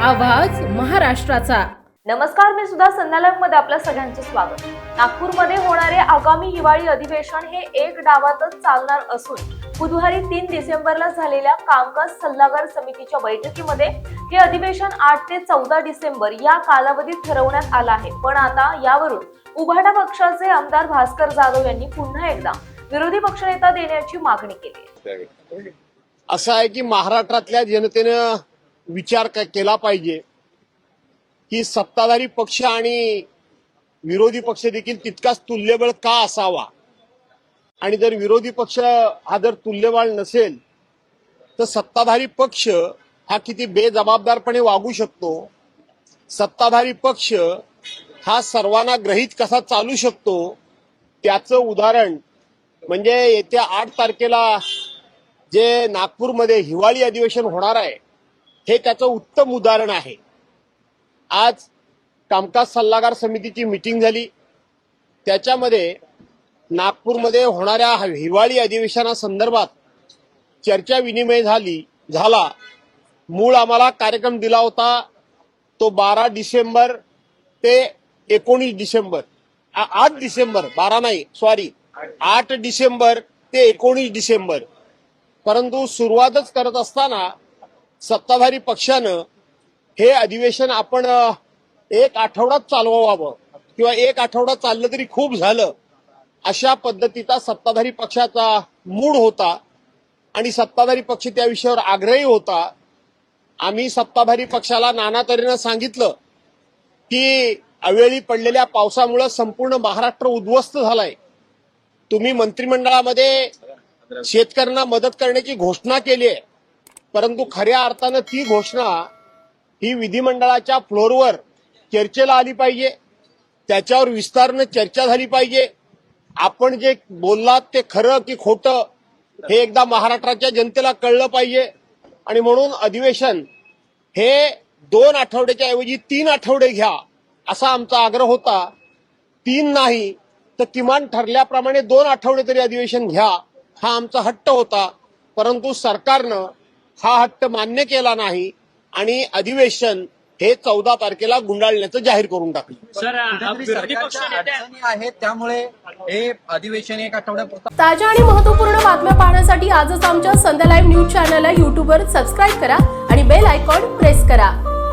आवाज महाराष्ट्राचा। नमस्कार, मी सुद्धा संध्याकाळमध्ये आपल्या सगळ्यांचे स्वागत। नागपूरमध्ये होणारे आगामी हिवाळी अधिवेशन हे एक डावातच चालणार असून बुधवारी 3 डिसेंबरला झालेल्या कामकाज सल्लागार समितीच्या बैठकीमध्ये हे अधिवेशन 8 ते 14 डिसेंबर या कालावधीत ठरवण्यात आलं आहे। पण आता यावरून उभाटा पक्षाचे आमदार भास्कर जाधव यांनी पुन्हा एकदा विरोधी पक्षनेता देण्याची मागणी केली आहे। असं आहे की महाराष्ट्रातल्या जनतेनं विचार केला पाहिजे की सत्ताधारी पक्ष आणि विरोधी पक्ष देखील तितकाच तुल्यबळ का असावा, आणि जर विरोधी पक्ष हा जर तुल्यबळ नसेल तर सत्ताधारी पक्ष हा किती बेजबाबदारपणे वागू शकतो, सत्ताधारी पक्ष हा सर्वांना ग्रहित कसा चालू शकतो, त्याचं उदाहरण म्हणजे येत्या 8 तारखेला जे नागपूरमध्ये हिवाळी अधिवेशन होणार आहे हे त्याचं उत्तम उदाहरण आहे। आज कामकाज सल्लागार समितीची मीटिंग झाली, त्याच्यामध्ये नागपूरमध्ये होणाऱ्या हिवाळी अधिवेशनासंदर्भात चर्चा विनिमय झाला। मूळ आम्हाला कार्यक्रम दिला होता तो 12 डिसेंबर ते 19 डिसेंबर 8 डिसेंबर 12 नाही सॉरी 8 डिसेंबर ते 19 डिसेंबर, परंतु सुरुवातच करत असताना सत्ताधारी पक्षानं हे अधिवेशन आपण एक आठवडाच चालवावं किंवा एक आठवडा चाललं तरी खूप झालं, अशा पद्धतीचा सत्ताधारी पक्षाचा मूड होता आणि सत्ताधारी पक्ष त्या विषयावर आग्रही होता। आम्ही सत्ताधारी पक्षाला नाना तऱ्हेनं सांगितलं की अवेळी पडलेल्या पावसामुळे संपूर्ण महाराष्ट्र उद्ध्वस्त झालाय। तुम्ही मंत्रिमंडळामध्ये शेतकऱ्यांना मदत करण्याची घोषणा केली आहे, परंतु खऱ्या अर्थानं ती घोषणा ही विधिमंडळाच्या फ्लोअरवर चर्चेला आली पाहिजे, त्याच्यावर विस्तारानं चर्चा झाली पाहिजे। आपण जे बोललात ते खरं की खोटं हे एकदा महाराष्ट्राच्या जनतेला कळलं पाहिजे, आणि म्हणून अधिवेशन हे 2 आठवड्याच्या ऐवजी 3 आठवडे घ्या असा आमचा आग्रह होता। 3 नाही तर किमान ठरल्याप्रमाणे 2 आठवडे तरी अधिवेशन घ्या हा आमचा हट्ट होता, परंतु सरकारनं हा हट्ट मान्य केला नाही आणि अधिवेशन हे 14 तारखेला गुंडाळण्याचं जाहीर करून टाकलं। अडचणी आहेत त्यामुळे हे अधिवेशन एक आठवड्यापुरतं। ताज्या आणि महत्त्वपूर्ण बातम्या पाहण्यासाठी आजच आमच्या संध्या लाईव्ह न्यूज चॅनलला YouTubeवर सबस्क्राईब करा आणि बेल आयकॉन प्रेस करा।